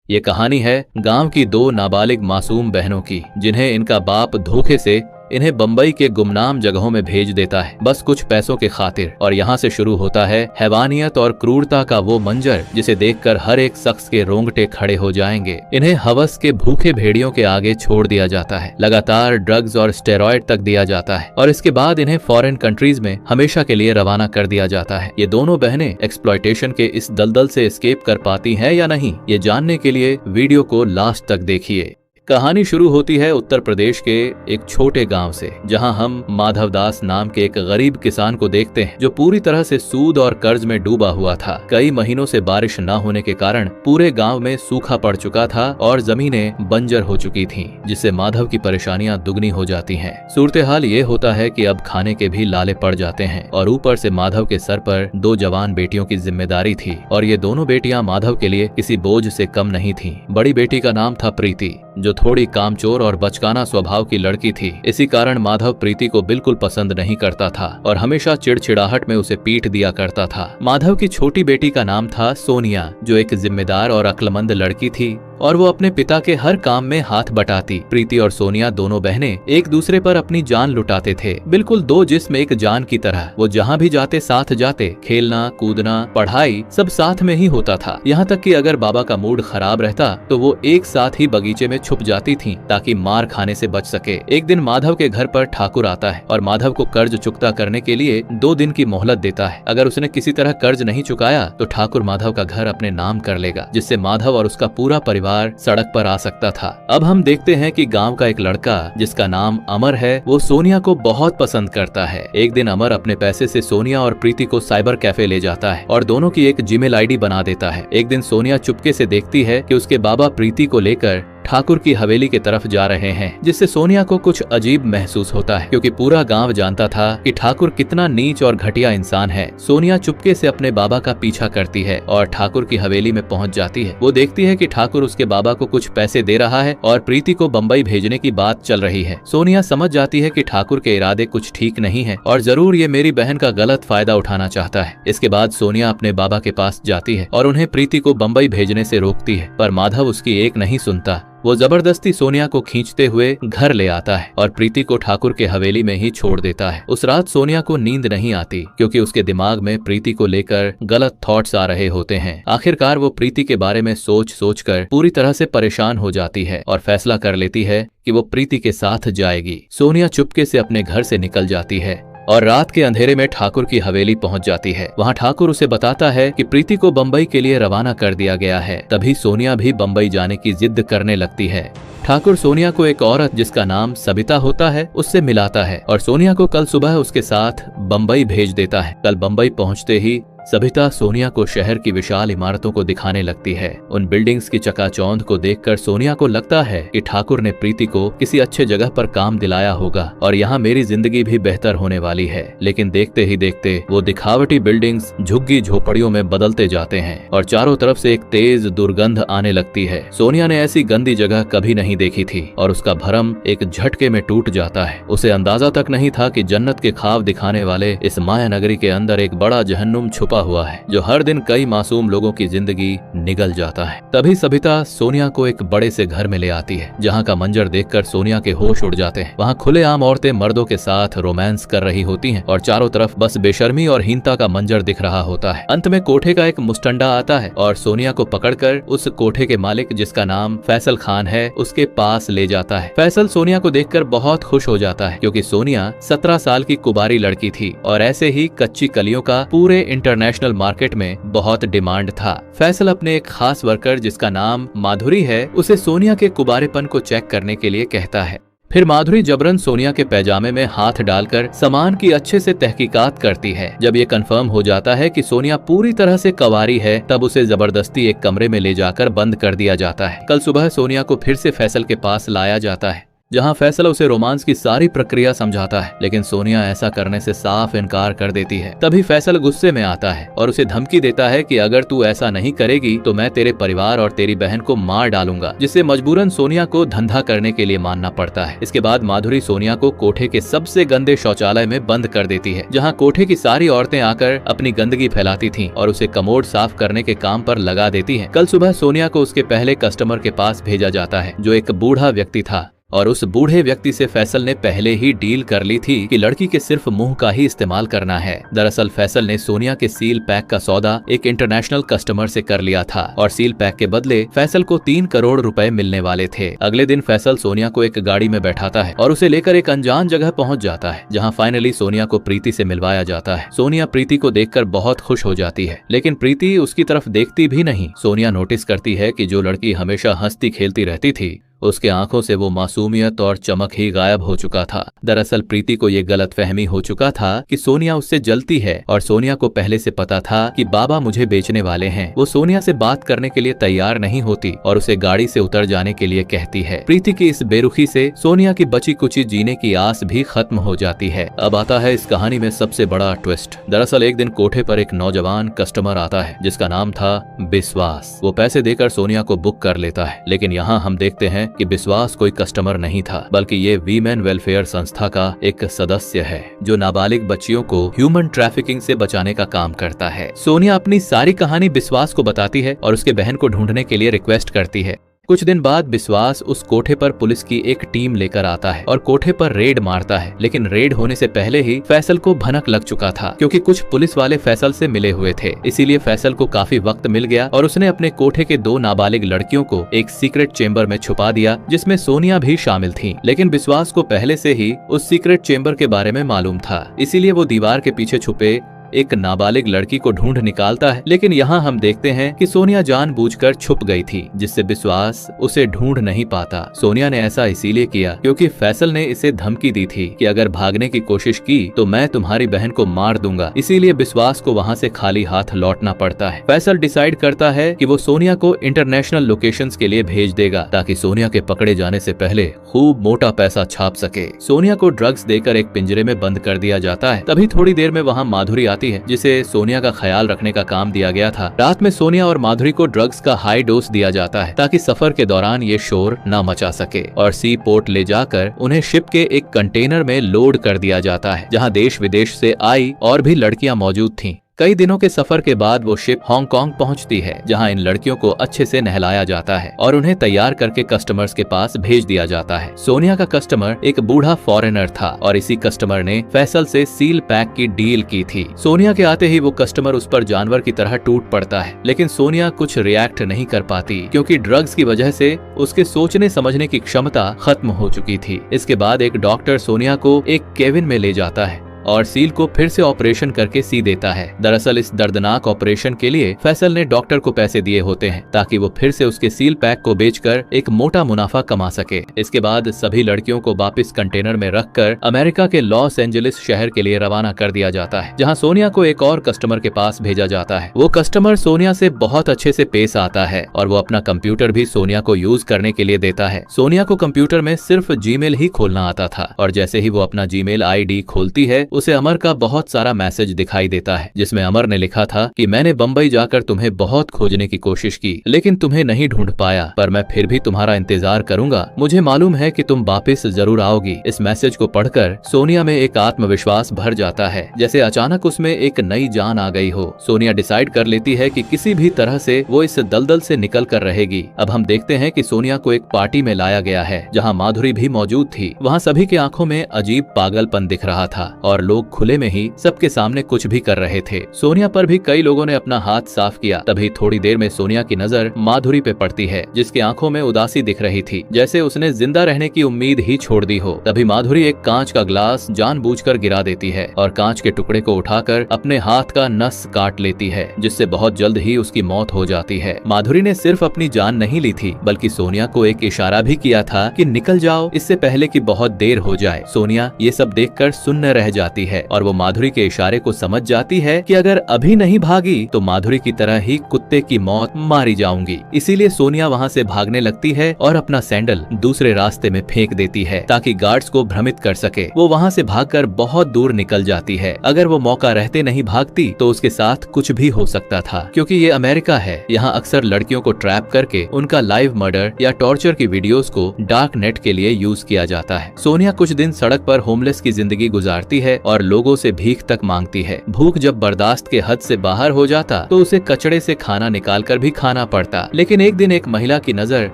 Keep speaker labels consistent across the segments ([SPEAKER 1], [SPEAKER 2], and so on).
[SPEAKER 1] ये कहानी है गांव की दो नाबालिग मासूम बहनों की, जिन्हें इनका बाप धोखे से इन्हें बंबई के गुमनाम जगहों में भेज देता है, बस कुछ पैसों के खातिर। और यहाँ से शुरू होता है हैवानियत और क्रूरता का वो मंजर जिसे देखकर हर एक शख्स के रोंगटे खड़े हो जाएंगे। इन्हें हवस के भूखे भेड़ियों के आगे छोड़ दिया जाता है, लगातार ड्रग्स और स्टेरॉयड तक दिया जाता है, और इसके बाद इन्हें फॉरेन कंट्रीज में हमेशा के लिए रवाना कर दिया जाता है। ये दोनों बहनें एक्सप्लॉयटेशन के इस दलदल से एस्केप कर पाती हैं या नहीं, ये जानने के लिए वीडियो को लास्ट तक देखिए। कहानी शुरू होती है उत्तर प्रदेश के एक छोटे गांव से, जहां हम माधव दास नाम के एक गरीब किसान को देखते हैं जो पूरी तरह से सूद और कर्ज में डूबा हुआ था। कई महीनों से बारिश न होने के कारण पूरे गांव में सूखा पड़ चुका था और जमीनें बंजर हो चुकी थीं, जिससे माधव की परेशानियां दुगनी हो जाती हैं। सूरत हाल ये होता है कि अब खाने के भी लाले पड़ जाते हैं, और ऊपर से माधव के सर पर दो जवान बेटियों की जिम्मेदारी थी, और ये दोनों बेटियां माधव के लिए किसी बोझ से कम नहीं थीं। बड़ी बेटी का नाम था प्रीति, जो थोड़ी कामचोर और बचकाना स्वभाव की लड़की थी। इसी कारण माधव प्रीति को बिल्कुल पसंद नहीं करता था और हमेशा चिड़चिड़ाहट में उसे पीट दिया करता था। माधव की छोटी बेटी का नाम था सोनिया, जो एक जिम्मेदार और अक्लमंद लड़की थी और वो अपने पिता के हर काम में हाथ बटाती। प्रीति और सोनिया दोनों बहनें एक दूसरे पर अपनी जान लुटाते थे, बिल्कुल दो जिस्म एक जान की तरह। वो जहाँ भी जाते साथ जाते, खेलना कूदना पढ़ाई सब साथ में ही होता था। यहाँ तक कि अगर बाबा का मूड खराब रहता तो वो एक साथ ही बगीचे में छुप जाती थीं ताकि मार खाने से बच सके। एक दिन माधव के घर पर ठाकुर आता है और माधव को कर्ज चुकता करने के लिए 2 दिन की मोहलत देता है। अगर उसने किसी तरह कर्ज नहीं चुकाया तो ठाकुर माधव का घर अपने नाम कर लेगा, जिससे माधव और उसका पूरा परिवार सड़क पर आ सकता था। अब हम देखते हैं कि गांव का एक लड़का जिसका नाम अमर है, वो सोनिया को बहुत पसंद करता है। एक दिन अमर अपने पैसे से सोनिया और प्रीति को साइबर कैफे ले जाता है और दोनों की एक जीमेल आईडी बना देता है। एक दिन सोनिया चुपके से देखती है कि उसके बाबा प्रीति को लेकर ठाकुर की हवेली की तरफ जा रहे हैं, जिससे सोनिया को कुछ अजीब महसूस होता है, क्योंकि पूरा गांव जानता था कि ठाकुर कितना नीच और घटिया इंसान है। सोनिया चुपके से अपने बाबा का पीछा करती है और ठाकुर की हवेली में पहुंच जाती है। वो देखती है कि ठाकुर उसके बाबा को कुछ पैसे दे रहा है और प्रीति को बंबई भेजने की बात चल रही है। सोनिया समझ जाती है कि ठाकुर के इरादे कुछ ठीक नहीं है और जरूर ये मेरी बहन का गलत फायदा उठाना चाहता है। इसके बाद सोनिया अपने बाबा के पास जाती है और उन्हें प्रीति को बंबई भेजने से रोकती है, पर माधव उसकी एक नहीं सुनता। वो जबरदस्ती सोनिया को खींचते हुए घर ले आता है और प्रीति को ठाकुर के हवेली में ही छोड़ देता है। उस रात सोनिया को नींद नहीं आती, क्योंकि उसके दिमाग में प्रीति को लेकर गलत थॉट्स आ रहे होते हैं। आखिरकार वो प्रीति के बारे में सोच कर पूरी तरह से परेशान हो जाती है और फैसला कर लेती है कि वो प्रीति के साथ जाएगी। सोनिया चुपके से अपने घर से निकल जाती है और रात के अंधेरे में ठाकुर की हवेली पहुंच जाती है। वहां ठाकुर उसे बताता है कि प्रीति को बंबई के लिए रवाना कर दिया गया है। तभी सोनिया भी बंबई जाने की जिद करने लगती है। ठाकुर सोनिया को एक औरत जिसका नाम सबिता होता है उससे मिलाता है और सोनिया को कल सुबह उसके साथ बंबई भेज देता है। कल बंबई पहुंचते ही सबिता सोनिया को शहर की विशाल इमारतों को दिखाने लगती है। उन बिल्डिंग्स की चकाचौंध को देखकर सोनिया को लगता है कि ठाकुर ने प्रीति को किसी अच्छे जगह पर काम दिलाया होगा और यहाँ मेरी जिंदगी भी बेहतर होने वाली है। लेकिन देखते ही देखते वो दिखावटी बिल्डिंग्स झुग्गी झोपड़ियों में बदलते जाते हैं और चारों तरफ से एक तेज दुर्गंध आने लगती है। सोनिया ने ऐसी गंदी जगह कभी नहीं देखी थी और उसका भरम एक झटके में टूट जाता है। उसे अंदाजा तक नहीं था कि जन्नत के ख्वाब दिखाने वाले इस माया नगरी के अंदर एक बड़ा जहन्नुम छुपा हुआ है, जो हर दिन कई मासूम लोगों की जिंदगी निगल जाता है। तभी सबिता सोनिया को एक बड़े से घर में ले आती है, जहां का मंजर देखकर सोनिया के होश उड़ जाते हैं। वहां खुलेआम औरतें मर्दों के साथ रोमांस कर रही होती हैं और चारों तरफ बस बेशर्मी और हीनता का मंजर दिख रहा होता है। अंत में कोठे का एक मुस्टंडा आता है और सोनिया को पकड़कर उस कोठे के मालिक, जिसका नाम फैसल खान है, उसके पास ले जाता है। फैसल सोनिया को देखकर बहुत खुश हो जाता है, क्योंकि सोनिया 17 साल की कुबारी लड़की थी और ऐसे ही कच्ची कलियों का पूरे इंटरनेशनल मार्केट में बहुत डिमांड था। फैसल अपने एक खास वर्कर, जिसका नाम माधुरी है, उसे सोनिया के कुबारेपन को चेक करने के लिए कहता है। फिर माधुरी जबरन सोनिया के पैजामे में हाथ डालकर सामान की अच्छे से तहकीकात करती है। जब ये कंफर्म हो जाता है कि सोनिया पूरी तरह से कवारी है, तब उसे जबरदस्ती एक कमरे में ले जाकर बंद कर दिया जाता है। कल सुबह सोनिया को फिर से फैसल के पास लाया जाता है जहाँ फैसल उसे रोमांस की सारी प्रक्रिया समझाता है, लेकिन सोनिया ऐसा करने से साफ इनकार कर देती है। तभी फैसल गुस्से में आता है और उसे धमकी देता है कि अगर तू ऐसा नहीं करेगी तो मैं तेरे परिवार और तेरी बहन को मार डालूंगा, जिससे मजबूरन सोनिया को धंधा करने के लिए मानना पड़ता है। इसके बाद माधुरी सोनिया को कोठे के सबसे गंदे शौचालय में बंद कर देती है, जहाँ कोठे की सारी औरतें आकर अपनी गंदगी फैलाती थीं और उसे कमोड साफ करने के काम पर लगा देती हैं। कल सुबह सोनिया को उसके पहले कस्टमर के पास भेजा जाता है, जो एक बूढ़ा व्यक्ति था, और उस बूढ़े व्यक्ति से फैसल ने पहले ही डील कर ली थी कि लड़की के सिर्फ मुंह का ही इस्तेमाल करना है। दरअसल फैसल ने सोनिया के सील पैक का सौदा एक इंटरनेशनल कस्टमर से कर लिया था और सील पैक के बदले फैसल को 3 करोड़ रुपए मिलने वाले थे। अगले दिन फैसल सोनिया को एक गाड़ी में बैठाता है और उसे लेकर एक अनजान जगह पहुंच जाता है, जहां फाइनली सोनिया को प्रीति से मिलवाया जाता है। सोनिया प्रीति को देखकर बहुत खुश हो जाती है, लेकिन प्रीति उसकी तरफ देखती भी नहीं। सोनिया नोटिस करती है कि जो लड़की हमेशा हंसती खेलती रहती थी, उसके आंखों से वो मासूमियत और चमक ही गायब हो चुका था। दरअसल प्रीति को ये गलतफहमी हो चुका था कि सोनिया उससे जलती है और सोनिया को पहले से पता था कि बाबा मुझे बेचने वाले हैं। वो सोनिया से बात करने के लिए तैयार नहीं होती और उसे गाड़ी से उतर जाने के लिए कहती है। प्रीति की इस बेरुखी से सोनिया की बची कुची जीने की आस भी खत्म हो जाती है। अब आता है इस कहानी में सबसे बड़ा ट्विस्ट। दरअसल एक दिन कोठे पर एक नौजवान कस्टमर आता है, जिसका नाम था विश्वास। वो पैसे देकर सोनिया को बुक कर लेता है, लेकिन यहाँ हम देखते हैं कि विश्वास कोई कस्टमर नहीं था, बल्कि ये वीमेन वेलफेयर संस्था का एक सदस्य है, जो नाबालिग बच्चियों को ह्यूमन ट्रैफिकिंग से बचाने का काम करता है। सोनिया अपनी सारी कहानी विश्वास को बताती है और उसके बहन को ढूंढने के लिए रिक्वेस्ट करती है। कुछ दिन बाद विश्वास उस कोठे पर पुलिस की एक टीम लेकर आता है और कोठे पर रेड मारता है, लेकिन रेड होने से पहले ही फैसल को भनक लग चुका था, क्योंकि कुछ पुलिस वाले फैसल से मिले हुए थे। इसीलिए फैसल को काफी वक्त मिल गया और उसने अपने कोठे के 2 नाबालिग लड़कियों को एक सीक्रेट चेंबर में छुपा दिया, जिसमें सोनिया भी शामिल थी। लेकिन विश्वास को पहले से ही उस सीक्रेट चेंबर के बारे में मालूम था, इसीलिए वो दीवार के पीछे छुपे एक नाबालिग लड़की को ढूंढ निकालता है। लेकिन यहाँ हम देखते हैं कि सोनिया जानबूझकर छुप गई थी, जिससे विश्वास उसे ढूंढ नहीं पाता। सोनिया ने ऐसा इसीलिए किया क्योंकि फैसल ने इसे धमकी दी थी कि अगर भागने की कोशिश की तो मैं तुम्हारी बहन को मार दूंगा। इसीलिए विश्वास को वहाँ से खाली हाथ लौटना पड़ता है। फैसल डिसाइड करता है कि वो सोनिया को इंटरनेशनल लोकेशंस के लिए भेज देगा, ताकि सोनिया के पकड़े जाने से पहले खूब मोटा पैसा छाप सके। सोनिया को ड्रग्स देकर एक पिंजरे में बंद कर दिया जाता है। तभी थोड़ी देर में वहाँ माधुरी आती है, जिसे सोनिया का ख्याल रखने का काम दिया गया था। रात में सोनिया और माधुरी को ड्रग्स का हाई डोज दिया जाता है, ताकि सफर के दौरान ये शोर न मचा सके, और सी पोर्ट ले जाकर उन्हें शिप के एक कंटेनर में लोड कर दिया जाता है, जहां देश विदेश से आई और भी लड़कियां मौजूद थीं। कई दिनों के सफर के बाद वो शिप हांगकांग पहुंचती है, जहां इन लड़कियों को अच्छे से नहलाया जाता है और उन्हें तैयार करके कस्टमर्स के पास भेज दिया जाता है। सोनिया का कस्टमर एक बूढ़ा फॉरेनर था और इसी कस्टमर ने फैसल से सील पैक की डील की थी। सोनिया के आते ही वो कस्टमर उस पर जानवर की तरह टूट पड़ता है, लेकिन सोनिया कुछ रिएक्ट नहीं कर पाती, क्योंकि ड्रग्स की वजह से उसके सोचने समझने की क्षमता खत्म हो चुकी थी। इसके बाद एक डॉक्टर सोनिया को एक केबिन में ले जाता है और सील को फिर से ऑपरेशन करके सी देता है। दरअसल इस दर्दनाक ऑपरेशन के लिए फैसल ने डॉक्टर को पैसे दिए होते हैं, ताकि वो फिर से उसके सील पैक को बेचकर एक मोटा मुनाफा कमा सके। इसके बाद सभी लड़कियों को वापस कंटेनर में रखकर अमेरिका के लॉस एंजलिस शहर के लिए रवाना कर दिया जाता है, जहां सोनिया को एक और कस्टमर के पास भेजा जाता है। वो कस्टमर सोनिया से बहुत अच्छे से पेश आता है और वो अपना कंप्यूटर भी सोनिया को यूज करने के लिए देता है। सोनिया को कंप्यूटर में सिर्फ जीमेल ही खोलना आता था, और जैसे ही वो अपना जीमेल आईडी खोलती है, उसे अमर का बहुत सारा मैसेज दिखाई देता है, जिसमें अमर ने लिखा था कि मैंने बंबई जाकर तुम्हें बहुत खोजने की कोशिश की, लेकिन तुम्हें नहीं ढूंढ पाया, पर मैं फिर भी तुम्हारा इंतजार करूंगा। मुझे मालूम है कि तुम वापस जरूर आओगी। इस मैसेज को पढ़कर सोनिया में एक आत्मविश्वास भर जाता है, जैसे अचानक उसमें एक नई जान आ गई हो। सोनिया डिसाइड कर लेती है कि किसी भी तरह से वो इस दलदल से निकल कर रहेगी। अब हम देखते हैं कि सोनिया को एक पार्टी में लाया गया है, जहाँ माधुरी भी मौजूद थी। वहाँ सभी के आंखों में अजीब पागलपन दिख रहा था और लोग खुले में ही सबके सामने कुछ भी कर रहे थे। सोनिया पर भी कई लोगों ने अपना हाथ साफ किया। तभी थोड़ी देर में सोनिया की नजर माधुरी पे पड़ती है, जिसकी आंखों में उदासी दिख रही थी, जैसे उसने जिंदा रहने की उम्मीद ही छोड़ दी हो। तभी माधुरी एक कांच का ग्लास जानबूझकर गिरा देती है और कांच के टुकड़े को उठाकर अपने हाथ का नस काट लेती है, जिससे बहुत जल्द ही उसकी मौत हो जाती है। माधुरी ने सिर्फ अपनी जान नहीं ली थी, बल्कि सोनिया को एक इशारा भी किया था कि निकल जाओ, इससे पहले कि बहुत देर हो जाए। सोनिया ये सब देखकर सुन्न रह जाती लगती है और वो माधुरी के इशारे को समझ जाती है कि अगर अभी नहीं भागी तो माधुरी की तरह ही कुत्ते की मौत मारी जाऊंगी। इसीलिए सोनिया वहाँ से भागने लगती है और अपना सैंडल दूसरे रास्ते में फेंक देती है ताकि गार्ड्स को भ्रमित कर सके। वो वहाँ से भागकर बहुत दूर निकल जाती है। अगर वो मौका रहते नहीं भागती तो उसके साथ कुछ भी हो सकता था, क्योंकि ये अमेरिका है। यहाँ अक्सर लड़कियों को ट्रैप करके उनका लाइव मर्डर या टॉर्चर की वीडियोस को डार्क नेट के लिए यूज किया जाता है। सोनिया कुछ दिन सड़क पर होमलेस की जिंदगी गुजारती है और लोगों से भीख तक मांगती है। भूख जब बर्दाश्त के हद से बाहर हो जाता तो उसे कचड़े से खाना निकाल कर भी खाना पड़ता। लेकिन एक दिन एक महिला की नजर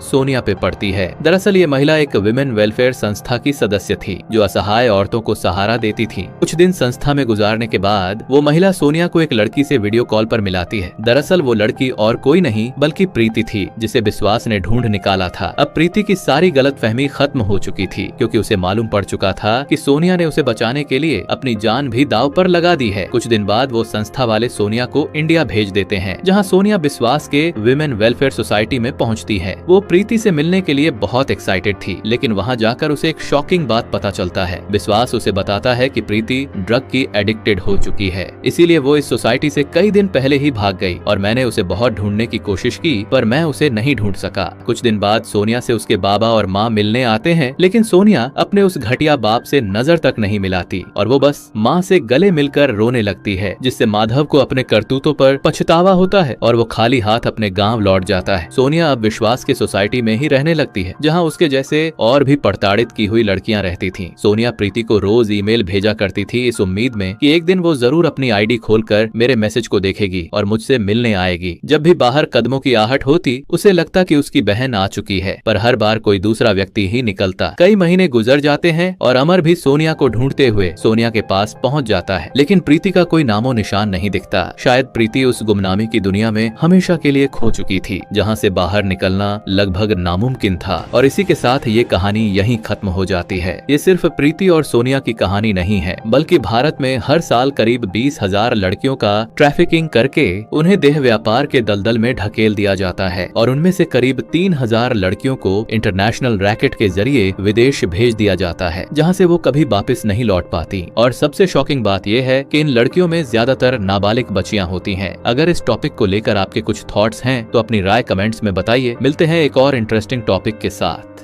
[SPEAKER 1] सोनिया पे पड़ती है। दरअसल ये महिला एक विमेन वेलफेयर संस्था की सदस्य थी जो असहाय औरतों को सहारा देती थी। कुछ दिन संस्था में गुजारने के बाद वो महिला सोनिया को एक लड़की से वीडियो कॉल पर मिलाती है। दरअसल वो लड़की और कोई नहीं बल्कि प्रीति थी, जिसे विश्वास ने ढूंढ निकाला था। अब प्रीति की सारी गलतफहमी खत्म हो चुकी थी, क्योंकि उसे मालूम पड़ चुका था कि सोनिया ने उसे बचाने के लिए अपनी जान भी दांव पर लगा दी है। कुछ दिन बाद वो संस्था वाले सोनिया को इंडिया भेज देते हैं, जहाँ सोनिया विश्वास के विमेन वेलफेयर सोसाइटी में पहुँचती है। वो प्रीति से मिलने के लिए बहुत एक्साइटेड थी, लेकिन वहाँ जाकर उसे एक शॉकिंग बात पता चलता है। विश्वास उसे बताता है कि प्रीति ड्रग की एडिक्टेड हो चुकी है, इसीलिए वो इस सोसाइटी से कई दिन पहले ही भाग गई और मैंने उसे बहुत ढूंढने की कोशिश की पर मैं उसे नहीं ढूंढ सका। कुछ दिन बाद सोनिया से उसके बाबा और माँ मिलने आते हैं, लेकिन सोनिया अपने उस घटिया बाप से नजर तक नहीं मिलाती और वो बस माँ से गले मिलकर रोने लगती है, जिससे माधव को अपने करतूतों पर पछतावा होता है और वो खाली हाथ अपने गाँव लौट जाता है। सोनिया अब विश्वास के सोसाइटी में ही रहने लगती है, जहाँ उसके जैसे और भी प्रताड़ित की हुई लड़कियां रहती थीं। सोनिया प्रीति को रोज ईमेल भेजा करती थी इस उम्मीद में कि एक दिन वो जरूर अपनी आईडी खोलकर मेरे मैसेज को देखेगी और मुझसे मिलने आएगी। जब भी बाहर कदमों की आहट होती उसे लगता कि उसकी बहन आ चुकी है, पर हर बार कोई दूसरा व्यक्ति ही निकलता। कई महीने गुजर जाते हैं और अमर भी सोनिया को ढूंढते हुए सोनिया के पास पहुंच जाता है, लेकिन प्रीति का कोई नामो निशान नहीं दिखता। शायद प्रीति उस गुमनामी की दुनिया में हमेशा के लिए खो चुकी थी, जहाँ से बाहर निकलना लगभग नामुमकिन था। और इसी के साथ ये कहानी यहीं खत्म हो जाती है। ये सिर्फ प्रीति और सोनिया की कहानी नहीं है, बल्कि भारत में हर साल करीब 20,000 लड़कियों का ट्रैफिकिंग करके उन्हें देह व्यापार के दलदल में ढकेल दिया जाता है और उनमें से करीब 3,000 लड़कियों को इंटरनेशनल रैकेट के जरिए विदेश भेज दिया जाता है, जहां से वो कभी वापस नहीं लौट पाती। और सबसे शॉकिंग बात यह है कि इन लड़कियों में ज्यादातर नाबालिग बच्चियां होती हैं। अगर इस टॉपिक को लेकर आपके कुछ थॉट्स हैं तो अपनी राय कमेंट्स में बताइए। मिलते हैं एक और इंटरेस्टिंग टॉपिक के साथ।